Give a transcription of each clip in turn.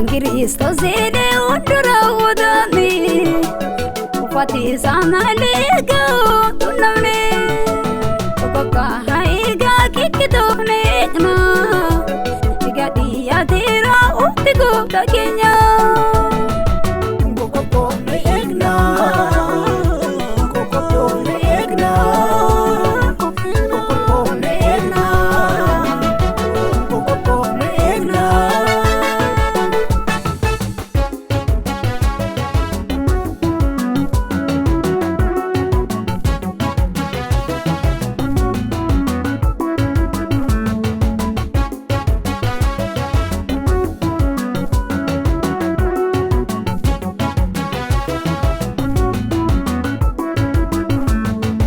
Cristo zede undura udami Ufati samalega tunamne Koka haiga kikitone na Igati yadira utigo takenya Kokopone egna Kokopone egna Kokopone egna Kokopone egna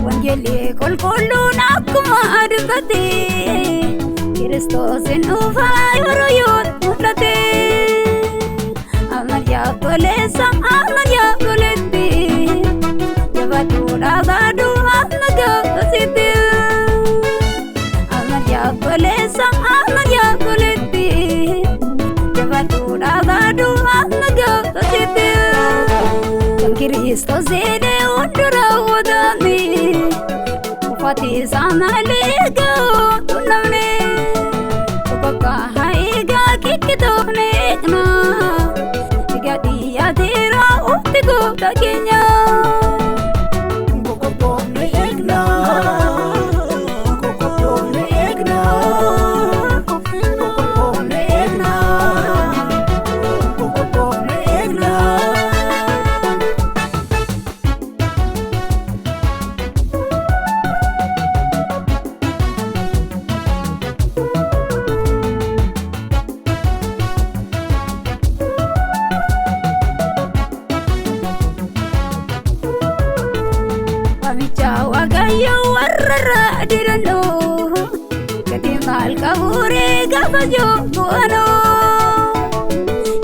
Wanjeli kol kolun akkuma adubate Kiristoosin dhufaa yeroo yoo mul'ate Amaryaa toleessa amaryaa toletti Jabaadhuudhaa baaduu amma gaafasitti Amaryaa toleessa amaryaa toletti Jabaadhuudhaa baaduu amma gaafasitti Kiristoos zede undura udami Ufati samalega tunamne Koka haiga kikitone na Igati yadira utigo takenya Kokopone egna Kokopone egna Kokopone egna Kokopone egna Wagayo warra dirano Kati mal kabure gafajo kuano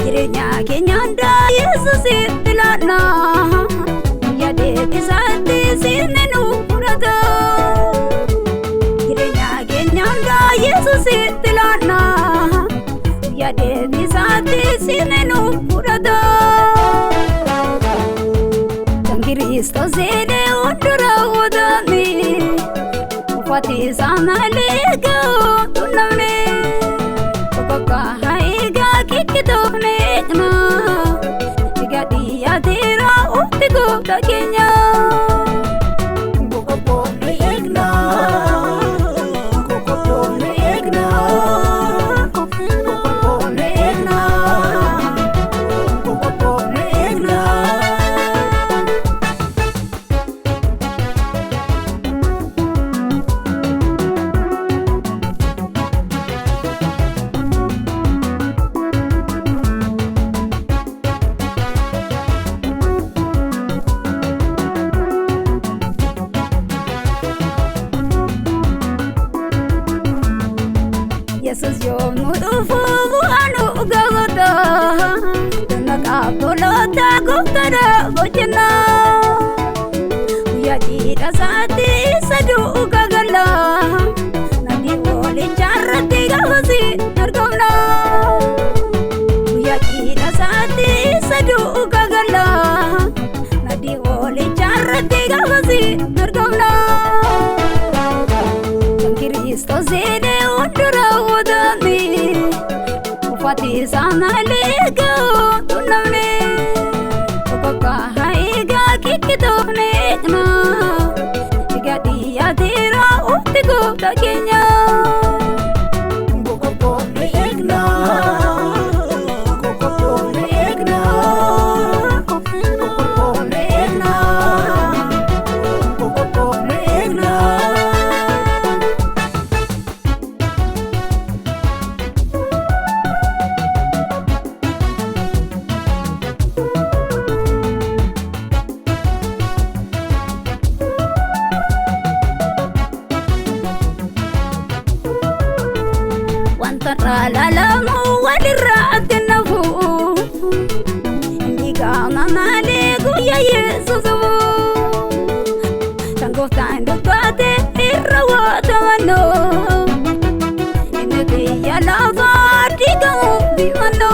Jirenya kenyanda Yesus itilana Yade tisati sinenu purata Jirenya kenyanda Yesus itilana Yade tisati sinenu purata Cristo zede undura udami Ufati samalega tunamne Koka haiga kikitone na Igati yadira utigo takenya Kokopone egna Kokopone egna Kokopone egna Kokopone egna Yesus yo mudufu buanu gagota Tenaka bolota gotara bojena Uyati dasati sadu gagala Nadi boli charati gavasi nargona Uyati dasati sadu gagala Nadi boli charati gavasi nargona Cristo zede undura udami Ufati samalega tunamne Koka haiga kikitone na Igati yadira utigo takenya Kokopone egna Kokopone egna Kokopone egna Kokopone egna Lalamu walira atenafu Ndiga mamale guya Yesusu Tango tando pate irrawa tamano Inati yalava diga bimano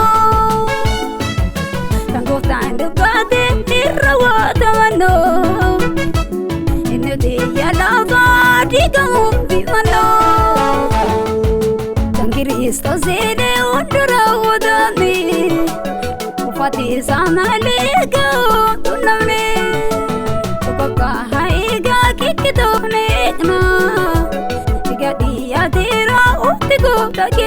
Sosede undura wadani Ufati samalega tunamne Tukaka haiga kikitofne na Gadi adira utigo taki